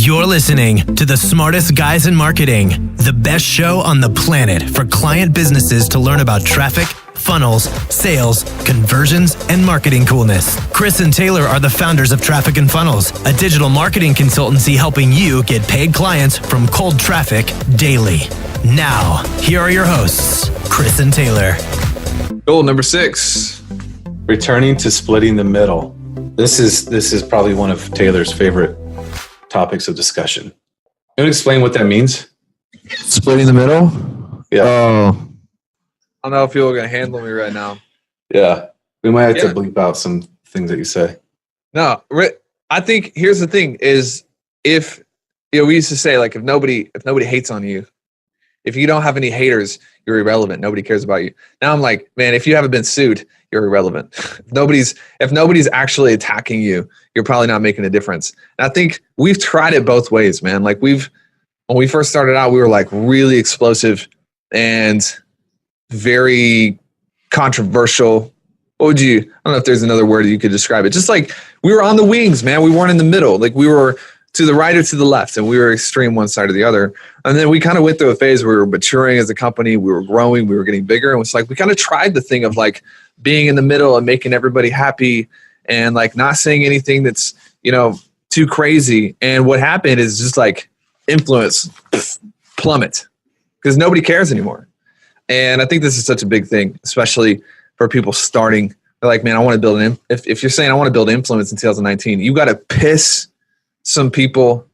You're listening to the smartest guys in marketing, the best show on the planet for client businesses to learn about traffic, funnels, sales, conversions, and marketing coolness. Chris and Taylor are the founders of Traffic and Funnels, a digital marketing consultancy helping you get paid clients from cold traffic daily. Now, here are your hosts, Chris and Taylor. Goal number 6. Returning to splitting the middle. This is probably one of Taylor's favorite topics of discussion. You want to explain what that means? Splitting the middle? Yeah. Oh. I don't know if people are going to handle me right now. Yeah. We might have to bleep out some things that you say. No, I think here's the thing is if, we used to say like if nobody hates on you, if you don't have any haters, you're irrelevant. Nobody cares about you. Now I'm like, man, if you haven't been sued, you're irrelevant. If nobody's actually attacking you, you're probably not making a difference. And I think we've tried it both ways, man. Like when we first started out, we were like really explosive and very controversial. I don't know if there's another word you could describe it. Just like we were on the wings, man. We weren't in the middle. Like we were to the right or to the left, and we were extreme one side or the other. And then we kind of went through a phase where we were maturing as a company. We were growing. We were getting bigger. And it's like we kind of tried the thing of like being in the middle and making everybody happy and like not saying anything that's, too crazy. And what happened is just like influence plummet because nobody cares anymore. And I think this is such a big thing, especially for people starting. They're like, man, I want to build if you're saying I want to build influence in 2019, you got to piss some people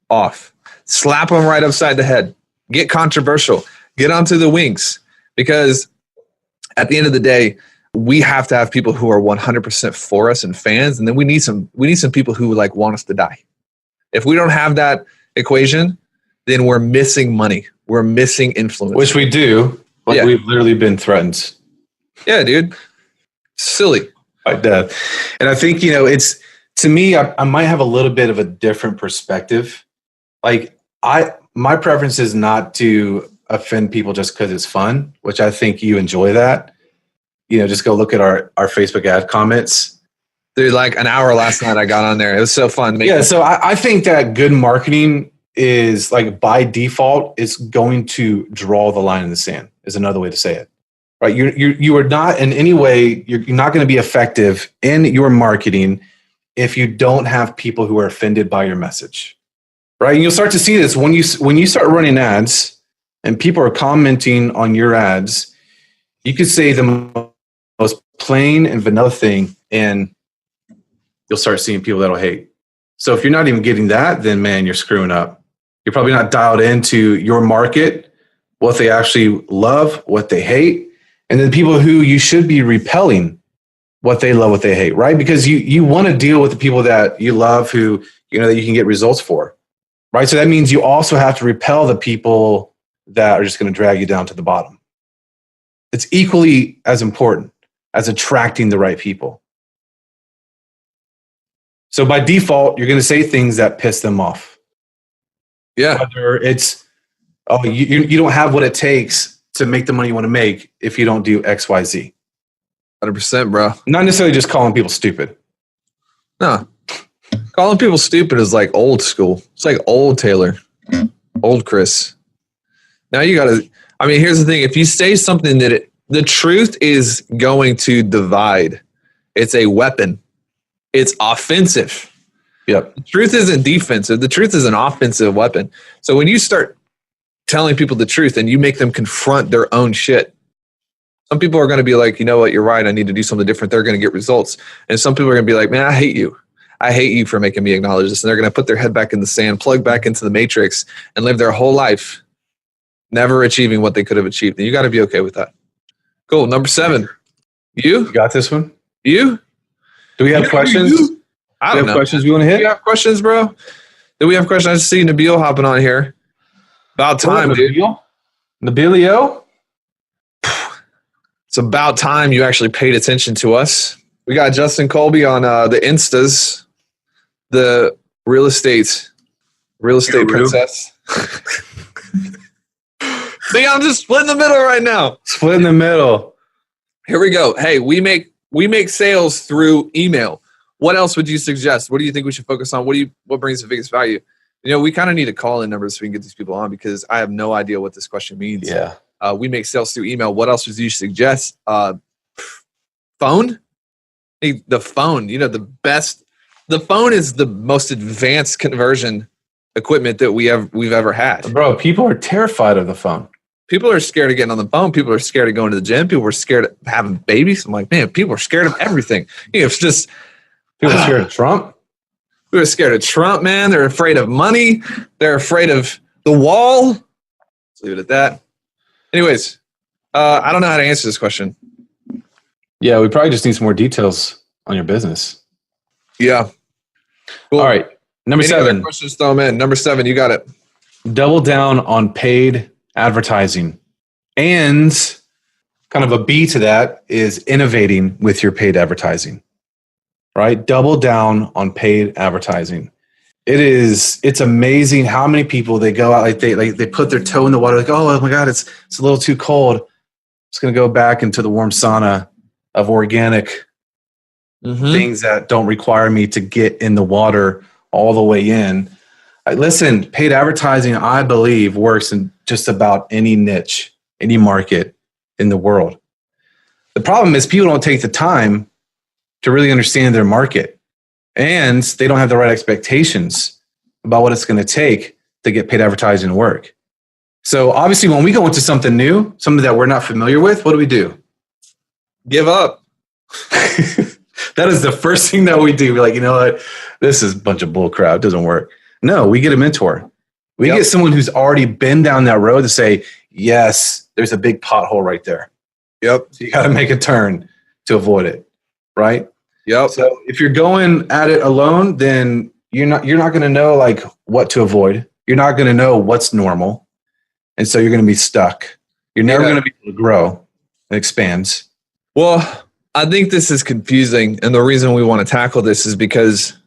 off, slap them right upside the head, get controversial, get onto the wings, because at the end of the day, we have to have people who are 100% for us and fans, and then we need some people who like want us to die. If we don't have that equation, then we're missing money, we're missing influence, Which we do. Like we've literally been threatened. Yeah, dude, silly. Like that. And I think it's. To me, I might have a little bit of a different perspective. Like my preference is not to offend people just because it's fun, which I think you enjoy that. Just go look at our Facebook ad comments. Dude, like an hour last night I got on there. It was so fun. So I think that good marketing is like by default, it's going to draw the line in the sand is another way to say it. Right? You are not in any way, you're not going to be effective in your marketing if you don't have people who are offended by your message, right? And you'll start to see this when you start running ads and people are commenting on your ads, you could say the most plain and vanilla thing and you'll start seeing people that'll hate. So if you're not even getting that, then man, you're screwing up. You're probably not dialed into your market, what they actually love, what they hate, and then people who you should be repelling, what they love, what they hate, right? Because you want to deal with the people that you love who, that you can get results for, right? So that means you also have to repel the people that are just going to drag you down to the bottom. It's equally as important as attracting the right people. So by default, you're going to say things that piss them off. Yeah. Whether it's, you don't have what it takes to make the money you want to make if you don't do X, Y, Z. 100%, bro. Not necessarily just calling people stupid. No. Calling people stupid is like old school. It's like old Taylor. Old Chris. Now you got to, here's the thing. If you say something that the truth is going to divide, it's a weapon. It's offensive. Yep. The truth isn't defensive. The truth is an offensive weapon. So when you start telling people the truth and you make them confront their own shit, some people are going to be like, you know what, you're right. I need to do something different. They're going to get results. And some people are going to be like, man, I hate you. I hate you for making me acknowledge this. And they're going to put their head back in the sand, plug back into the matrix, and live their whole life never achieving what they could have achieved. And you got to be okay with that. Cool. Number 7. You got this one? You? Do we have questions? I don't know. Questions we want to hit? Do you have questions, bro? Do we have questions? I just see Nabil hopping on here. About time, dude. Nabilio? It's about time you actually paid attention to us. We got Justin Colby on the Instas, the real estate princess. See, I'm just split in the middle right now. Split in the middle. Here we go. Hey, we make sales through email. What else would you suggest? What do you think we should focus on? What brings the biggest value? We kind of need a call-in number so we can get these people on, because I have no idea what this question means. Yeah. We make sales through email. What else would you suggest? Phone? Hey, the phone, the phone is the most advanced conversion equipment that we've ever had. Bro, people are terrified of the phone. People are scared of getting on the phone. People are scared of going to the gym. People are scared of having babies. I'm like, man, people are scared of everything. It's just people are scared of Trump. People are scared of Trump, man. They're afraid of money. They're afraid of the wall. Let's leave it at that. Anyways, I don't know how to answer this question. Yeah, we probably just need some more details on your business. Yeah. Cool. All right. Number Any 7. other questions, throw them in. Number 7, you got it. Double down on paid advertising. And kind of a B to that is innovating with your paid advertising. Right? Double down on paid advertising. It's amazing how many people they go out, they put their toe in the water, like, oh my God, it's a little too cold. It's going to go back into the warm sauna of organic things that don't require me to get in the water all the way in. Listen, paid advertising, I believe, works in just about any niche, any market in the world. The problem is people don't take the time to really understand their market, and they don't have the right expectations about what it's going to take to get paid advertising to work. So obviously when we go into something new, something that we're not familiar with, what do? Give up. That is the first thing that we do. We're like, you know what? This is a bunch of bull crap. It doesn't work. No, we get a mentor. We get someone who's already been down that road to say, yes, there's a big pothole right there. Yep. So you got to make a turn to avoid it. Right? Yep. So if you're going at it alone, then you're not going to know like what to avoid. You're not going to know what's normal. And so you're going to be stuck. You're never going to be able to grow and expand. Well, I think this is confusing. And the reason we want to tackle this is because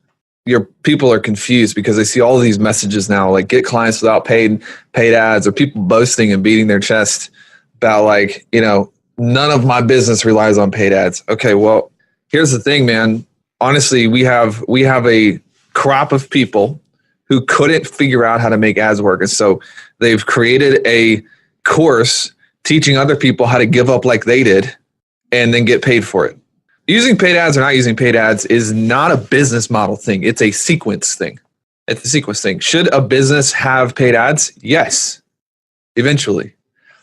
your people are confused because they see all these messages now, like get clients without paid ads, or people boasting and beating their chest about like, none of my business relies on paid ads. Okay, well, here's the thing, man. Honestly, we have a crop of people who couldn't figure out how to make ads work. And so they've created a course teaching other people how to give up like they did and then get paid for it. Using paid ads or not using paid ads is not a business model thing. It's a sequence thing. It's a sequence thing. Should a business have paid ads? Yes, eventually.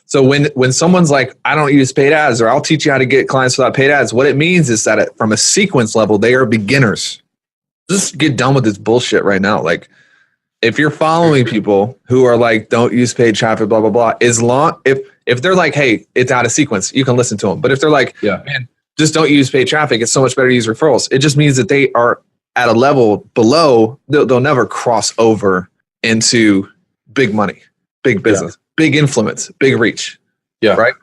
So when someone's like, I don't use paid ads, or I'll teach you how to get clients without paid ads, what it means is that from a sequence level, they are beginners. Just get done with this bullshit right now. Like, if you're following people who are like, don't use paid traffic, blah, blah, blah, if they're like, hey, it's out of sequence, you can listen to them. But if they're like, man, just don't use paid traffic, it's so much better to use referrals, it just means that they are at a level below, they'll never cross over into big money, big business, big influence, big reach. Yeah. Right?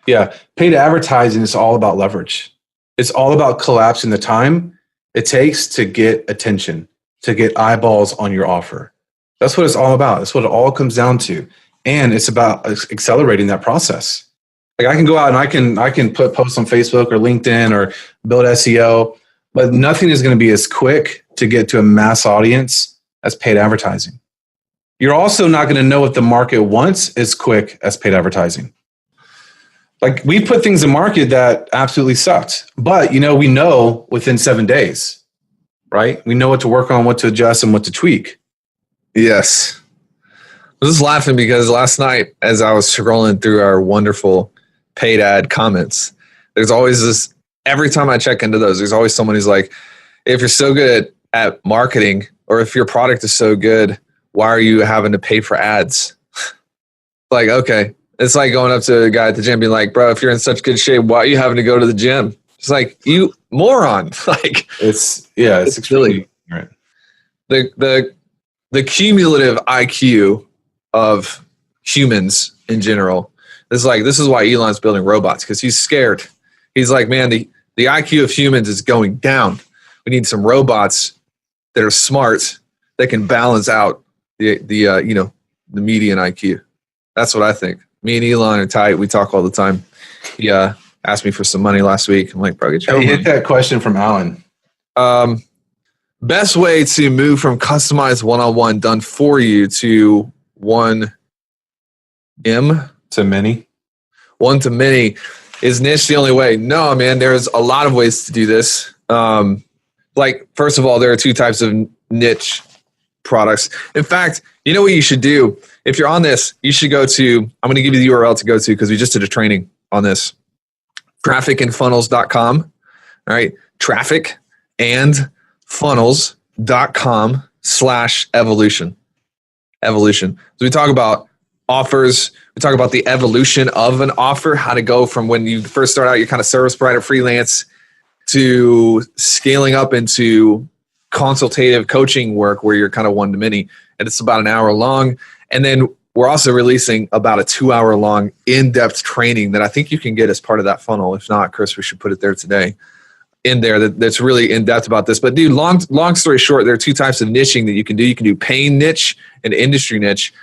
Yeah. Paid advertising is all about leverage. It's all about collapsing the time it takes to get attention, to get eyeballs on your offer. That's what it's all about. That's what it all comes down to. And it's about accelerating that process. Like I can go out and I can put posts on Facebook or LinkedIn or build SEO, but nothing is going to be as quick to get to a mass audience as paid advertising. You're also not going to know what the market wants as quick as paid advertising. Like we put things in market that absolutely sucked, but we know within 7 days, right? We know what to work on, what to adjust, and what to tweak. Yes. I was just laughing because last night, as I was scrolling through our wonderful paid ad comments, there's always this, every time I check into those, there's always someone who's like, if you're so good at marketing, or if your product is so good, why are you having to pay for ads? Like, okay. It's like going up to a guy at the gym being like, bro, if you're in such good shape, why are you having to go to the gym? It's like, you moron. Like, it's extremely right. The cumulative IQ of humans in general is like, this is why Elon's building robots, because he's scared. He's like, man, the IQ of humans is going down. We need some robots that are smart that can balance out the median IQ. That's what I think. Me and Elon are tight. We talk all the time. He asked me for some money last week. I'm like, bro, get your Hit that question from Alan. best way to move from customized one-on-one done for you to one to many. One to many. Is niche the only way? No, man. There's a lot of ways to do this. Like, first of all, there are two types of niche products. In fact, you know what you should do? If you're on this, you should go to, I'm going to give you the URL to go to because we just did a training on this. Trafficandfunnels.com. All right. Trafficandfunnels.com/evolution. Evolution. So we talk about offers. We talk about the evolution of an offer, how to go from when you first start out, you're kind of service provider freelance, to scaling up into consultative coaching work where you're kind of one to many. And it's about an hour long. And then we're also releasing about a 2-hour long in-depth training that I think you can get as part of that funnel. If not, Chris, we should put it there today. In there that's really in-depth about this. But dude, long story short, there are two types of niching that you can do. You can do pain niche and industry niche.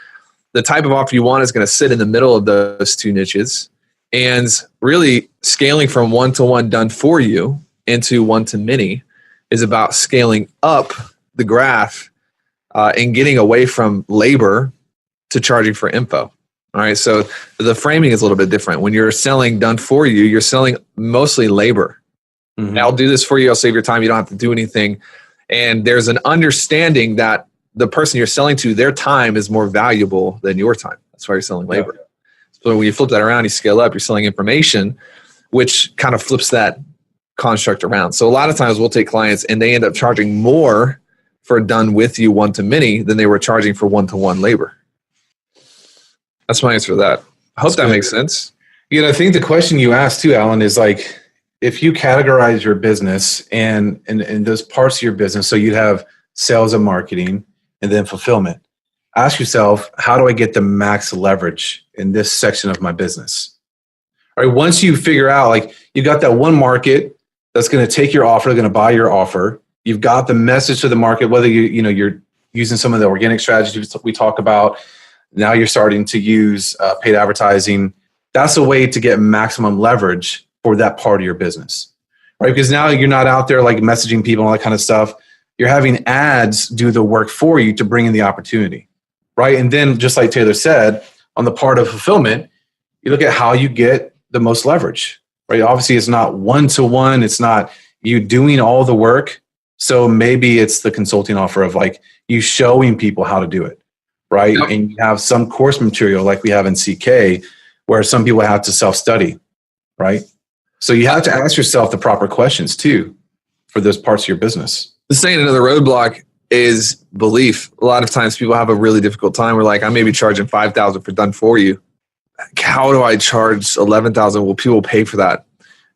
The type of offer you want is going to sit in the middle of those two niches, and really scaling from one-to-one done for you into one-to-many is about scaling up the graph and getting away from labor to charging for info. All right. So the framing is a little bit different. When you're selling done for you, you're selling mostly labor. Mm-hmm. I'll do this for you. I'll save your time. You don't have to do anything. And there's an understanding that the person you're selling to, their time is more valuable than your time. That's why you're selling labor. Yeah. So when you flip that around, you scale up, you're selling information, which kind of flips that construct around. So a lot of times we'll take clients and they end up charging more for done with you one-to-many than they were charging for one-to-one labor. That's my answer to that. I hope that makes sense. I think the question you asked too, Alan, is like, if you categorize your business and those parts of your business, so you'd have sales and marketing and then fulfillment, ask yourself, how do I get the max leverage in this section of my business? All right, once you figure out, like, you got that one market that's going to take your offer, they're going to buy your offer. You've got the message to the market, whether you're using some of the organic strategies we talk about. Now you're starting to use paid advertising. That's a way to get maximum leverage for that part of your business, right? Because now you're not out there like messaging people and all that kind of stuff. You're having ads do the work for you to bring in the opportunity, right? And then just like Taylor said, on the part of fulfillment, you look at how you get the most leverage, right? Obviously, it's not one-to-one. It's not you doing all the work. So maybe it's the consulting offer of like you showing people how to do it, right? Yep. And you have some course material like we have in CK where some people have to self-study, right? So you have to ask yourself the proper questions too for those parts of your business. Saying another roadblock is belief. A lot of times people have a really difficult time. We're like, I may be charging $5,000 for done for you. How do I charge $11,000? Will people pay for that?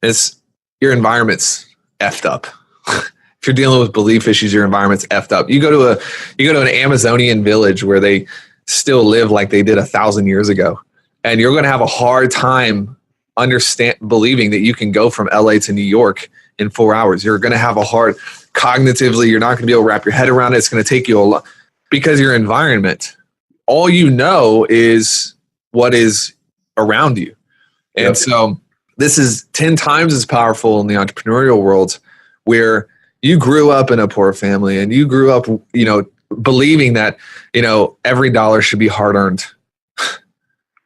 It's your environment's effed up. If you're dealing with belief issues, your environment's effed up. You go to an Amazonian village where they still live like they did 1,000 years ago, and you're going to have a hard time believing that you can go from LA to New York in 4 hours. You're going to have a hard cognitively. You're not going to be able to wrap your head around it. It's going to take you a lot because your environment, all you know is what is around you. And so this is 10 times as powerful in the entrepreneurial world where you grew up in a poor family and you grew up, believing that, every dollar should be hard-earned.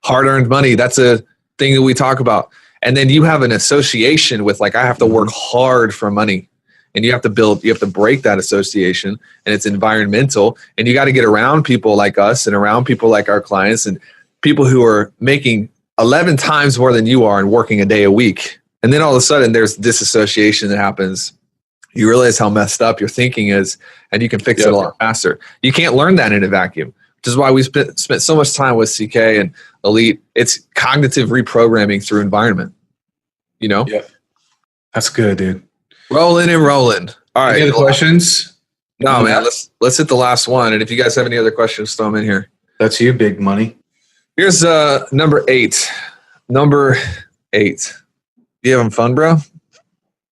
Hard-earned money. That's a thing that we talk about. And then you have an association with like, I have to work hard for money, and you have to break that association, and it's environmental, and you got to get around people like us and around people like our clients and people who are making 11 times more than you are and working a day a week. And then all of a sudden there's disassociation that happens. You realize how messed up your thinking is, and you can fix it a lot faster. You can't learn that in a vacuum, which is why we spent so much time with CK and Elite. It's cognitive reprogramming through environment, Yeah. That's good, dude. Rolling and rolling. All right. Any other questions? No, man. Let's hit the last one. And if you guys have any other questions, throw them in here. That's you, big money. Here's number 8. Number 8. You having fun, bro?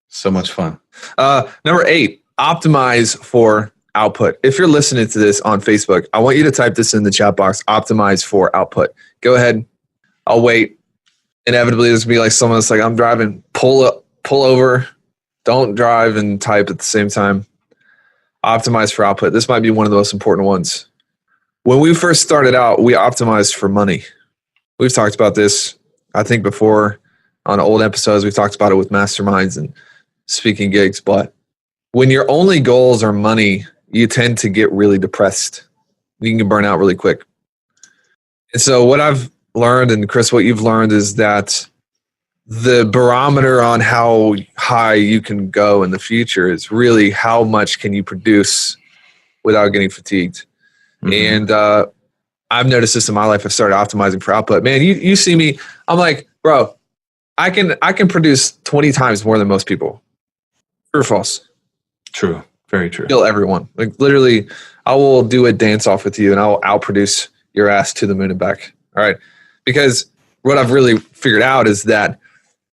So much fun. Number 8, optimize for output. If you're listening to this on Facebook, I want you to type this in the chat box, optimize for output. Go ahead. I'll wait. Inevitably, there's going to be like someone that's like, I'm driving, pull over, don't drive and type at the same time. optimize for output. This might be one of the most important ones. When we first started out, we optimized for money. We've talked about this, I think, before on old episodes. We've talked about it with masterminds and speaking gigs. But when your only goals are money, you tend to get really depressed. You can burn out really quick. And so what I've learned, and Chris, what you've learned, is that the barometer on how high you can go in the future is really how much can you produce without getting fatigued. And I've noticed this in my life. I've started optimizing for output. Man, you see me, I'm like, bro, I can produce 20 times more than most people. True or false? True. Very true. Kill everyone. Like literally, I will do a dance off with you and I will outproduce your ass to the moon and back. All right. Because what I've really figured out is that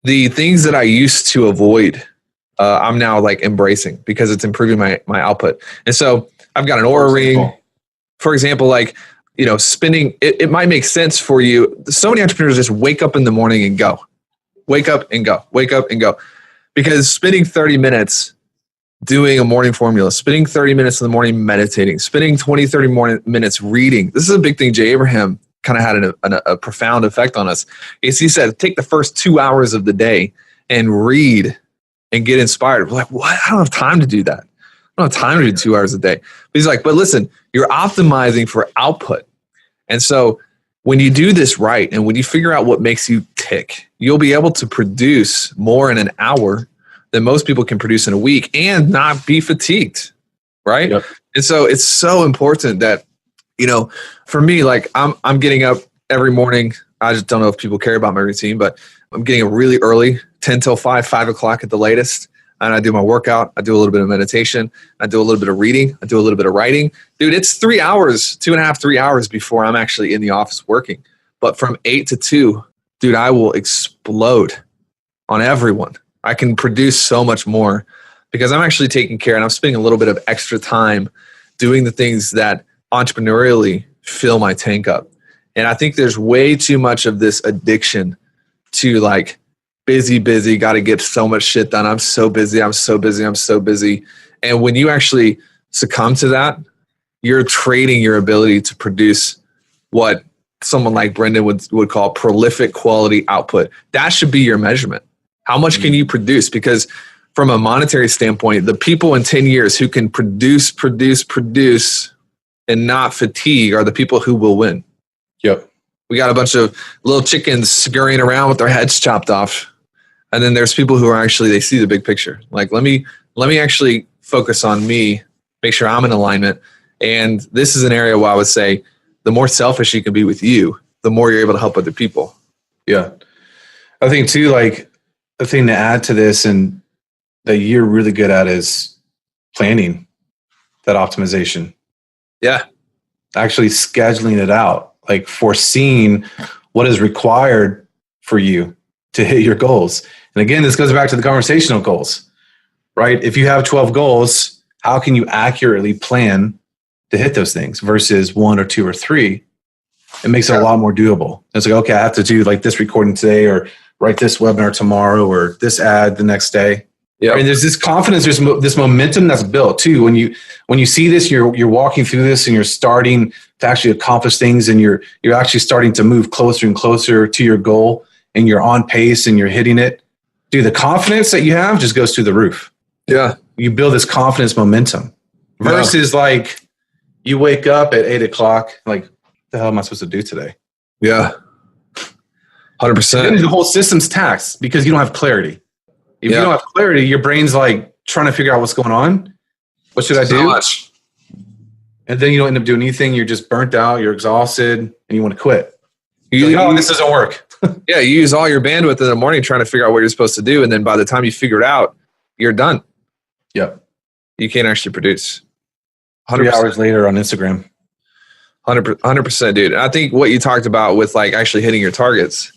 the things that I used to avoid, I'm now like embracing because it's improving my output. And so I've got an Oura ring. For example, like, spinning, it might make sense for you. So many entrepreneurs just wake up in the morning and go. Wake up and go. Wake up and go. Because spending 30 minutes doing a morning formula, spending 30 minutes in the morning meditating, spending 20, 30 minutes reading. This is a big thing. Jay Abraham kind of had a profound effect on us. He said, take the first 2 hours of the day and read and get inspired. We're like, what? I don't have time to do that. I don't have time to do 2 hours a day. But he's like, but listen, you're optimizing for output. And so when you do this right, and when you figure out what makes you tick, you'll be able to produce more in an hour than most people can produce in a week and not be fatigued, right? Yep. And so it's so important that, for me, like I'm getting up every morning. I just don't know if people care about my routine, but I'm getting up really early, 10 till 5 o'clock at the latest. And I do my workout. I do a little bit of meditation. I do a little bit of reading. I do a little bit of writing. Dude, it's 3 hours, 2.5, 3 hours before I'm actually in the office working. But from 8 to 2, dude, I will explode on everyone. I can produce so much more because I'm actually taking care and I'm spending a little bit of extra time doing the things that entrepreneurially fill my tank up. And I think there's way too much of this addiction to like, busy, got to get so much shit done. I'm so busy. And when you actually succumb to that, you're trading your ability to produce what someone like Brendan would call prolific quality output. That should be your measurement. How much can you produce? Because from a monetary standpoint, the people in 10 years who can produce and not fatigue are the people who will win. Yep. We got a bunch of little chickens scurrying around with their heads chopped off. And then there's people who are actually, they see the big picture. Like, let me actually focus on me, make sure I'm in alignment. And this is an area where I would say the more selfish you can be with you, the more you're able to help other people. Yeah. I think too, like the thing to add to this and that you're really good at is planning that optimization. Yeah. Actually scheduling it out, like foreseeing what is required for you to hit your goals. And again, this goes back to the conversational goals, right? If you have 12 goals, how can you accurately plan to hit those things versus 1 or 2 or 3? It makes it a lot more doable. It's like, okay, I have to do like this recording today or write this webinar tomorrow or this ad the next day. Yeah. I mean, there's this confidence, there's this momentum that's built too. When you see this, you're walking through this and you're starting to actually accomplish things and you're actually starting to move closer and closer to your goal and you're on pace and you're hitting it. Dude, the confidence that you have just goes through the roof. Yeah. You build this confidence momentum versus like you wake up at 8 o'clock, like, what the hell am I supposed to do today? Yeah. 100%. Then the whole system's taxed because you don't have clarity. If you don't have clarity, your brain's like trying to figure out what's going on. What should I do? Much. And then you don't end up doing anything. You're just burnt out. You're exhausted and you want to quit. This doesn't work. Yeah. You use all your bandwidth in the morning trying to figure out what you're supposed to do. And then by the time you figure it out, you're done. Yep. You can't actually produce. 100%. 3 hours later on Instagram. 100%, dude. And I think what you talked about with like actually hitting your targets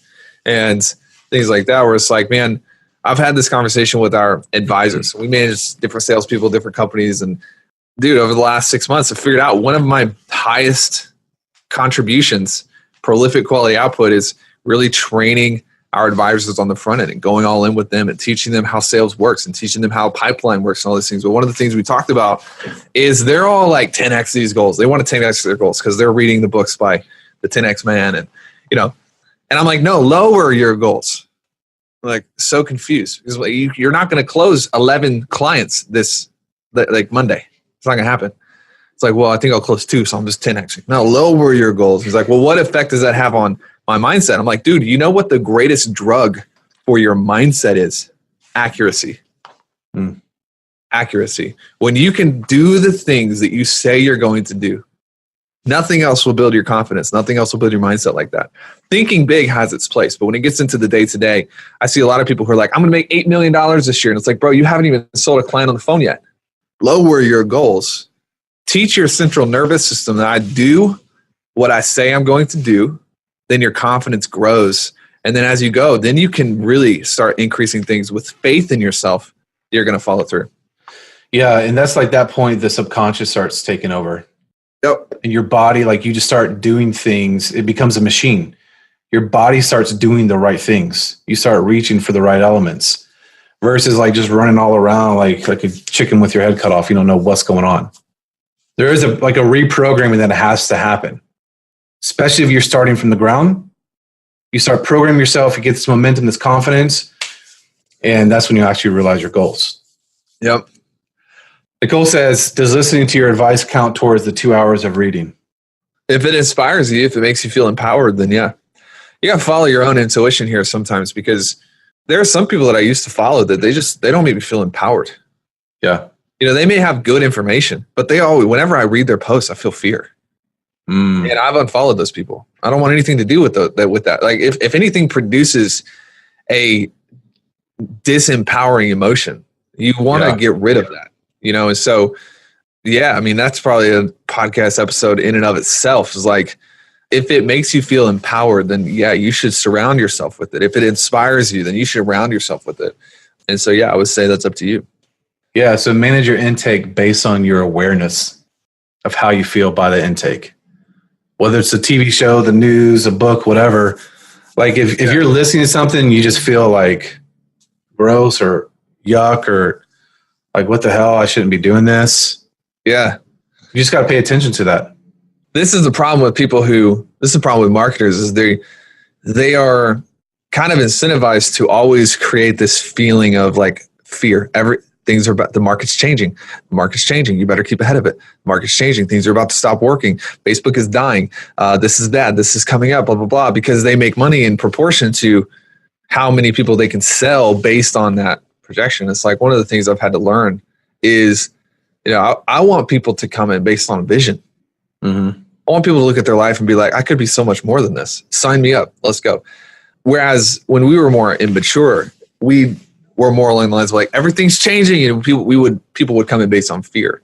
and things like that, where it's like, man, I've had this conversation with our advisors. We manage different salespeople, different companies. And dude, over the last 6 months, I figured out one of my highest contributions, prolific quality output, is really training our advisors on the front end and going all in with them and teaching them how sales works and teaching them how pipeline works and all these things. But one of the things we talked about is they're all like 10x these goals. They want to 10x their goals because they're reading the books by the 10x man. And, and I'm like, no, lower your goals. I'm like, so confused because you're not going to close 11 clients like Monday. It's not going to happen. It's like, well, I think I'll close 2. So I'm just 10x. No, lower your goals. He's like, well, what effect does that have on my mindset? I'm like, dude, you know what the greatest drug for your mindset is? Accuracy. Accuracy. When you can do the things that you say you're going to do, nothing else will build your confidence. Nothing else will build your mindset like that. Thinking big has its place, but when it gets into the day-to-day, I see a lot of people who are like, I'm going to make $8 million this year. And it's like, bro, you haven't even sold a client on the phone yet. Lower your goals. Teach your central nervous system that I do what I say I'm going to do. Then your confidence grows. And then as you go, then you can really start increasing things with faith in yourself. You're going to follow through. Yeah. And that's like that point, the subconscious starts taking over. Yep. And your body, like you just start doing things. It becomes a machine. Your body starts doing the right things. You start reaching for the right elements versus like just running all around like a chicken with your head cut off. You don't know what's going on. There is a reprogramming that has to happen, especially if you're starting from the ground. You start programming yourself, you get this momentum, this confidence, and that's when you actually realize your goals. Yep. Nicole says, does listening to your advice count towards the 2 hours of reading? If it inspires you, if it makes you feel empowered, then yeah. You got to follow your own intuition here sometimes because there are some people that I used to follow that they don't make me feel empowered. Yeah. They may have good information, but whenever I read their posts, I feel fear. And I've unfollowed those people. I don't want anything to do with that. Like if anything produces a disempowering emotion, you want to get rid of that, And so, yeah, I mean, that's probably a podcast episode in and of itself is like, if it makes you feel empowered, then yeah, you should surround yourself with it. If it inspires you, then you should surround yourself with it. And so, yeah, I would say that's up to you. Yeah. So manage your intake based on your awareness of how you feel by the intake. Whether it's a TV show, the news, a book, whatever. Like if you're listening to something, you just feel like gross or yuck or like, what the hell? I shouldn't be doing this. Yeah. You just got to pay attention to that. This is the problem with this is the problem with marketers is they are kind of incentivized to always create this feeling of like fear. The market's changing. The market's changing. You better keep ahead of it. The market's changing. Things are about to stop working. Facebook is dying. This is bad. This is coming up, blah, blah, blah, because they make money in proportion to how many people they can sell based on that projection. It's like one of the things I've had to learn is, I want people to come in based on vision. Mm-hmm. I want people to look at their life and be like, I could be so much more than this. Sign me up. Let's go. Whereas when we were more immature, we were more along the lines of like, everything's changing. And people would come in based on fear.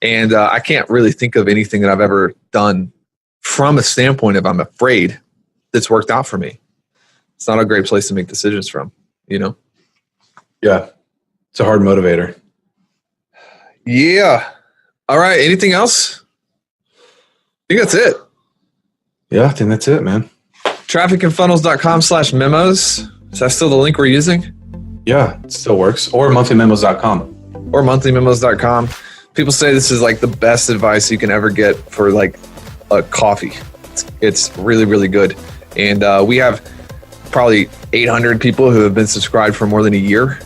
And I can't really think of anything that I've ever done from a standpoint of I'm afraid that's worked out for me. It's not a great place to make decisions from, Yeah. It's a hard motivator. Yeah. All right. Anything else? I think that's it. Yeah, I think that's it, man. Trafficandfunnels.com/memos. Is that still the link we're using? Yeah, it still works. Or monthlymemos.com. Or monthlymemos.com. People say this is like the best advice you can ever get for like a coffee. It's really, really good. And we have probably 800 people who have been subscribed for more than a year.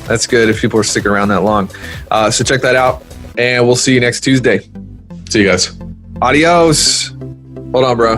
That's good if people are sticking around that long. So check that out. And we'll see you next Tuesday. See you guys. Adios. Hold on, bro.